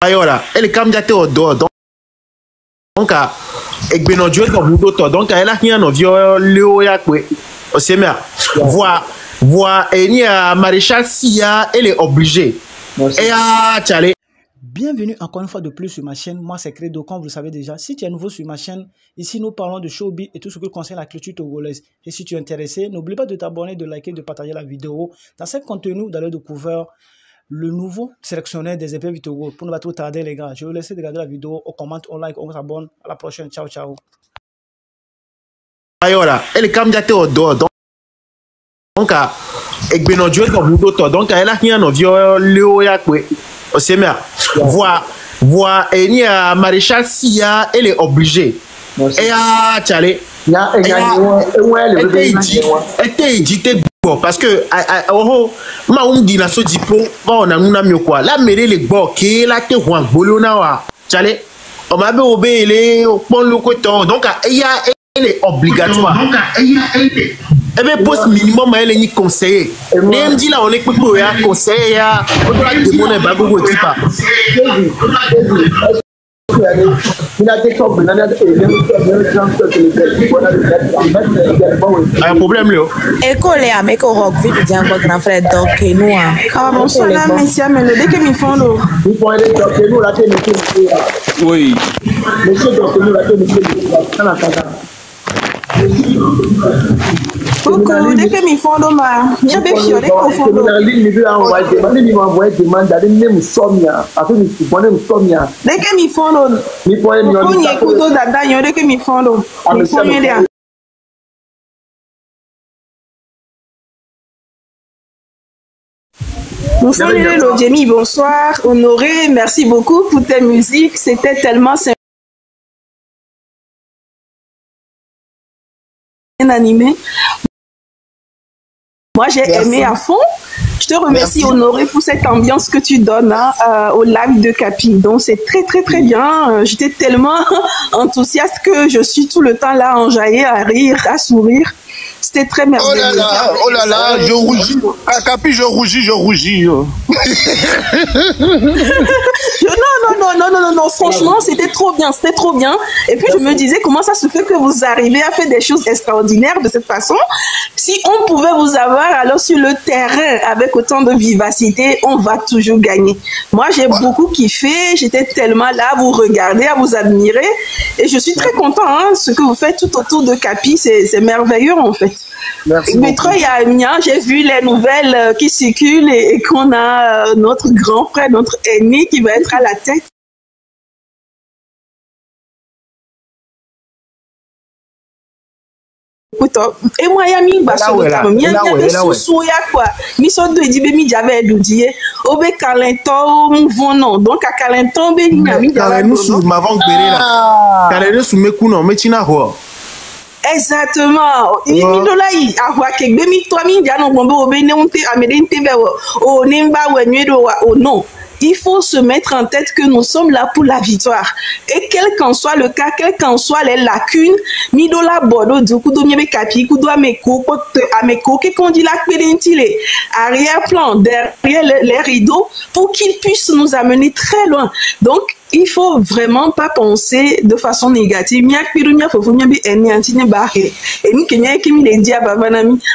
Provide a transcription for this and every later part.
Ayola, elle est comme au dos. Donc, et bien, Dieu, donc, elle a rien au vieux Léo Yakwe. Au Sémère. Voir, et il y a Maréchal Sia, elle est obligée. Et à Tchale. Bienvenue encore une fois de plus sur ma chaîne. Moi, c'est Credo, comme vous le savez déjà. Si tu es nouveau sur ma chaîne, ici, nous parlons de showbiz et tout ce qui concerne la culture togolaise. Et si tu es intéressé, n'oublie pas de t'abonner, de liker, de partager la vidéo. Dans ce contenu, d'aller découvrir le nouveau sélectionneur des épées du Togo. Pour ne pas trop tarder, les gars, je vais vous laisser regarder la vidéo. On commente, on like, on s'abonne. À la prochaine. Ciao, ciao. Ayola, elle est comme au dos. Donc, et bien, Dieu, donc, elle a rien au vieux Léo Yakwe. Au Sémère. Voir, et il y a Maréchal Sia, elle est obligée. Et à Tchale. Elle était éditée parce que ma dit na so dipo on a nous mieux quoi la mairie les boquets la te roi bolona wa Tchale on m'a obéi au pont le coton donc elle est obligatoire et bien poste minimum elle est conseiller même dit là on est pour conseiller on doit demander bago pas un problème là. École à mes rock vite bien mon grand frère donc nous ah bonsoir monsieur mais le dès que mi font l'eau vous pouvez donc nous là oui monsieur donc nous là coucou dès que mi font l'eau ma bien bé fioré qu'on font l'eau dès que mi font l'eau mi faut y écouter dada yo dès que mi font l'eau mi faut y aller. Bonsoir Jamie, bonsoir Honoré, merci beaucoup pour tes musiques, c'était tellement animé. Moi j'ai aimé à fond. Je te remercie Honoré pour cette ambiance que tu donnes au live de Capi. Donc c'est très bien. J'étais tellement enthousiaste que je suis tout le temps là enjaillée à rire, à sourire. C'était très merveilleux. Oh là là, je rougis. À Capi, je rougis. Non, franchement, c'était trop bien. Et puis, je me disais, comment ça se fait que vous arrivez à faire des choses extraordinaires de cette façon? Si on pouvait vous avoir alors sur le terrain avec autant de vivacité, on va toujours gagner. Moi, j'ai beaucoup kiffé. J'étais tellement là à vous regarder, à vous admirer. Et je suis très content, ce que vous faites tout autour de Capi. C'est merveilleux, en fait. Mais j'ai vu les nouvelles qui circulent et qu'on a notre grand frère, notre ennemi qui va être à la tête. Et moi, Yami, donc à Calenton, exactement. Non. Il faut se mettre en tête que nous sommes là pour la victoire. Et quel qu'en soit le cas, quelles qu'en soient les lacunes, Midola Bordeaux, du coup, Dominique Capi, Kudo Ameko, qu'on dit la pédentile, arrière-plan, derrière les rideaux, pour qu'ils puissent nous amener très loin. Donc, il faut vraiment pas penser de façon négative.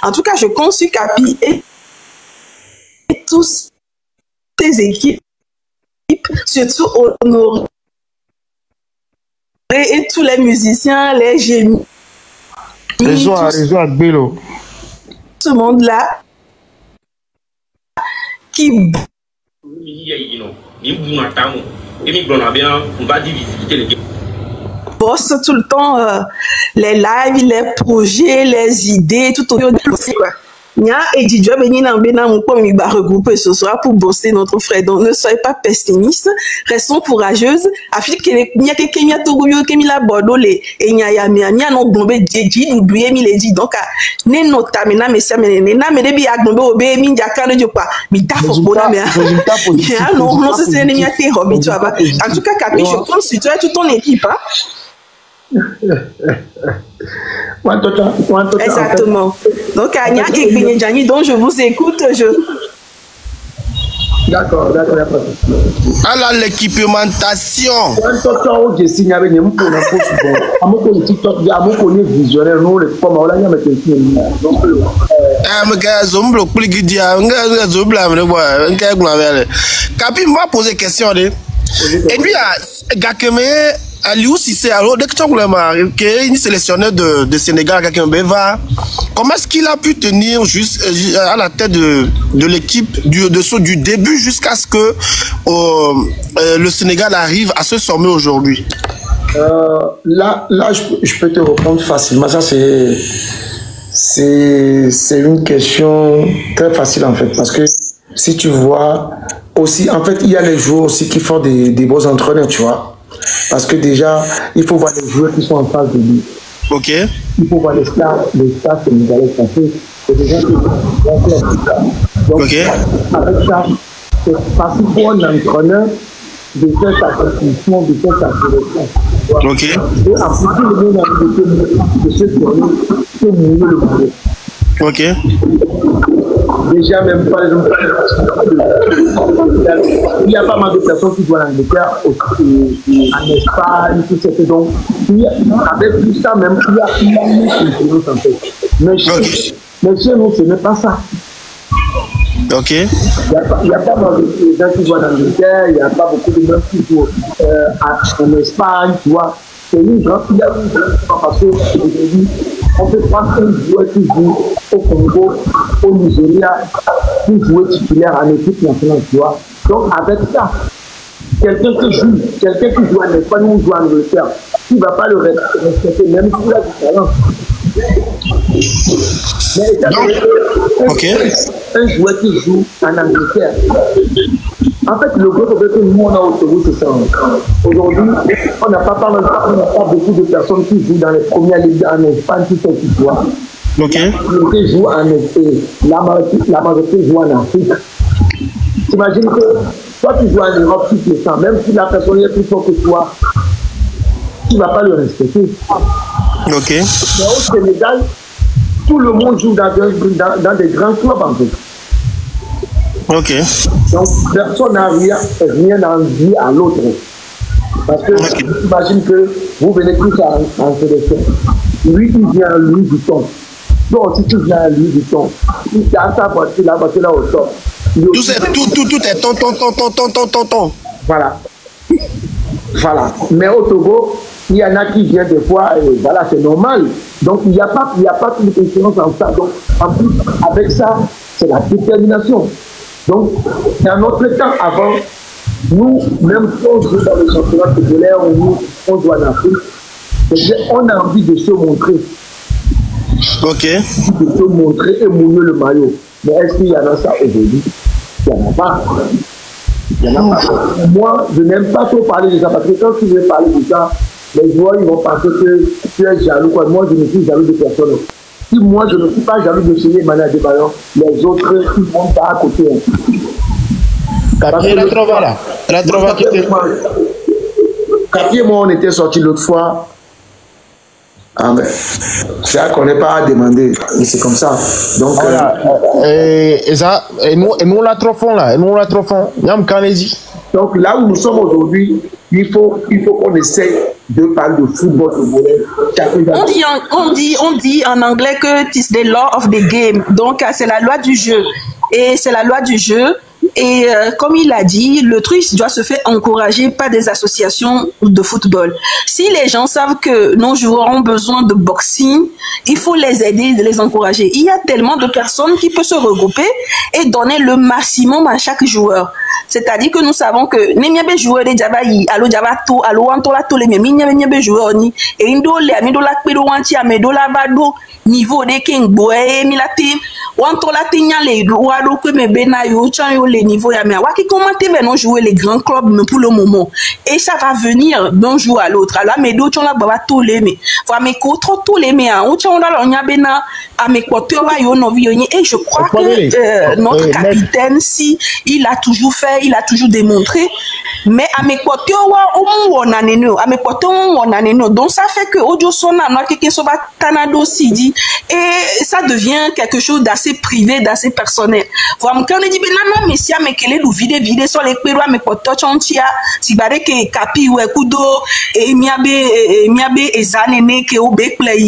En tout cas, je conçus Capi et tous tes équipes, surtout Honoré et tous les musiciens, les génies. Raison à Bélo. Tout le monde là qui bosse tout le temps les lives, les projets, les idées, tout autour de quoi. Nia et Didjo Benina Mbena Mouko Miba regrouper ce soir pour bosser notre frère. Donc ne soyez pas pessimistes, restons courageuses. Afin que Nia Kenya Togoyo Kemila Bordeaux et Nia Yamia Nia non bombé Djedji ou Buyemi les dit donc ne nota mena mesia menena me debi agnombe obé mi jakane jo pas mi ta fokona mais non c'est Nia te hobby tu vois. En tout cas Capi je compte sur toi et toute ton équipe Exactement. Donc, Anya et Binyadjani, dont je vous écoute, D'accord, il n'y a pas de souci. À l'équipamentation. Quand je signe avec nous, pour l'info, à mon côté, TikTok, à mon côté, visionnaire, nous, les femmes, on l'a mis avec les donc, mais gars, zomblo, plus qu'il dit, un gars, zomblo, un gars, Capi m'a posé une question. Et puis, Gakeme, Aliou Cissé, alors, dès que tu as un sélectionneur de Sénégal, Gakeme va, comment est-ce qu'il a pu tenir juste à la tête de l'équipe du début jusqu'à ce que le Sénégal arrive à se sommet aujourd'hui? Là, je peux te répondre facilement. Ça, c'est une question très facile en fait, parce que si tu vois aussi, en fait, il y a les joueurs aussi qui font des beaux entraîneurs, tu vois, parce que déjà, il faut voir les joueurs qui sont en face de lui. Ok. Il faut voir les stars sénégalais, parce que c'est des gens qui sont donc, ok. Avec ça, c'est facile pour un entraîneur de faire sa construction, de faire sa sélection. Ok. Et après, le monde a de se tourner, c'est mouiller le maillot. Ok. Déjà, même par exemple, il y a pas mal de personnes qui vont en Angleterre, en Espagne, tout ça. Donc, avec tout ça, même, il y a une influence en fait. Mais chez nous, ce n'est pas ça. Ok. Il y a pas mal de gens qui vont en Angleterre, il n'y a pas beaucoup de gens qui vont en Espagne, tu vois. C'est une grande, il y a une grande parce que aujourd'hui, on peut prendre un joueur qui joue au Congo, au Nigeria, qui joue titulaire en équipe nationale, tu vois. Donc avec ça, quelqu'un qui joue en Espagne ou joue en Angleterre, qui ne va pas le respecter, même s'il a du talent. Mais un joueur qui joue en Angleterre, en fait, le gros problème que nous on a au Togo, c'est ça. Aujourd'hui, on n'a pas beaucoup de personnes qui jouent dans les premières ligues en Espagne, tout ça, tu vois. Ok. Qui jouent en Espagne, la majorité joue en Afrique. T'imagines que toi, tu joues en Europe, tu te sens, même si la personne est plus forte que toi, tu ne vas pas le respecter. Ok. Mais au Sénégal, tout le monde joue dans des grands clubs en fait. Ok. Donc, personne n'a rien à envier à l'autre. Parce que j'imagine que vous venez tous en sélection. Lui, il vient à Louis Vuitton. Toi aussi, tu viens à Louis Vuitton. Il a sa voiture, la voiture là au top. Tout est ton. Voilà. Voilà. Mais au Togo, il y en a qui viennent des fois, et voilà, c'est normal. Donc, il n'y a pas de différence en ça. Donc, en plus, avec ça, c'est la détermination. Donc, dans notre temps avant, nous, même si on joue dans le championnat togolais, on joue en Afrique, on a envie de se montrer. Ok. De se montrer et mouiller le maillot. Mais est-ce qu'il y en a ça aujourd'hui? Il n'y en a pas. Il y en a pas. Moi, je n'aime pas trop parler de ça parce que quand tu veux parler de ça, les joueurs ils vont penser que tu es jaloux. Quoi. Moi, je ne suis jaloux de personne. Si moi, je ne suis pas jaloux de chez Emmanuel Adebayor, les autres, ils vont pas à côté. Capier, la trova là. La trova qui était. Capier, moi, on était sortis l'autre fois. Ah, mais c'est ça qu'on n'est pas à demander. Mais c'est comme ça. Donc. Voilà. Et nous, la trofons là. Et nous, la trofons. Yam Kanezi. Donc là où nous sommes aujourd'hui, il faut qu'on essaye de parler de football togolais. On dit en anglais que it's the law of the game. Donc c'est la loi du jeu. Et c'est la loi du jeu. Et comme il a dit, le truc doit se faire encourager par des associations de football. Si les gens savent que nos joueurs ont besoin de boxing, il faut les aider, les encourager. Il y a tellement de personnes qui peuvent se regrouper et donner le maximum à chaque joueur. C'est-à-dire que nous savons que les miens joueurs de Jabayi, allo Jabato, allo Antola, tous les miens joueurs ni et indo les ami do la pedo wanti amedo la bado niveau de king boy milati wantola tinya les droits do que me bena yo chan yo les niveaux ya mais waki commenter ben non jouer les grands clubs mais pour le moment et ça va venir d'un jour à l'autre alors mais do chan la baba tous les mais va me ko trop tous les mais on chan la nya bena a me ko to va yo no vi et je crois que notre capitaine si il a toujours fait il a toujours démontré mais à mes côtés donc ça fait que audio sona no keke so ba tanado sidi et ça devient quelque chose d'assez d'assez privé, d'assez personnel. Voilà, quand on dit, ben non, mais si on met qu'elle est vide sur les pérois, mais pour toi, tu as, si barré que capi ou écoute, et miabe, et zane, que au bec play.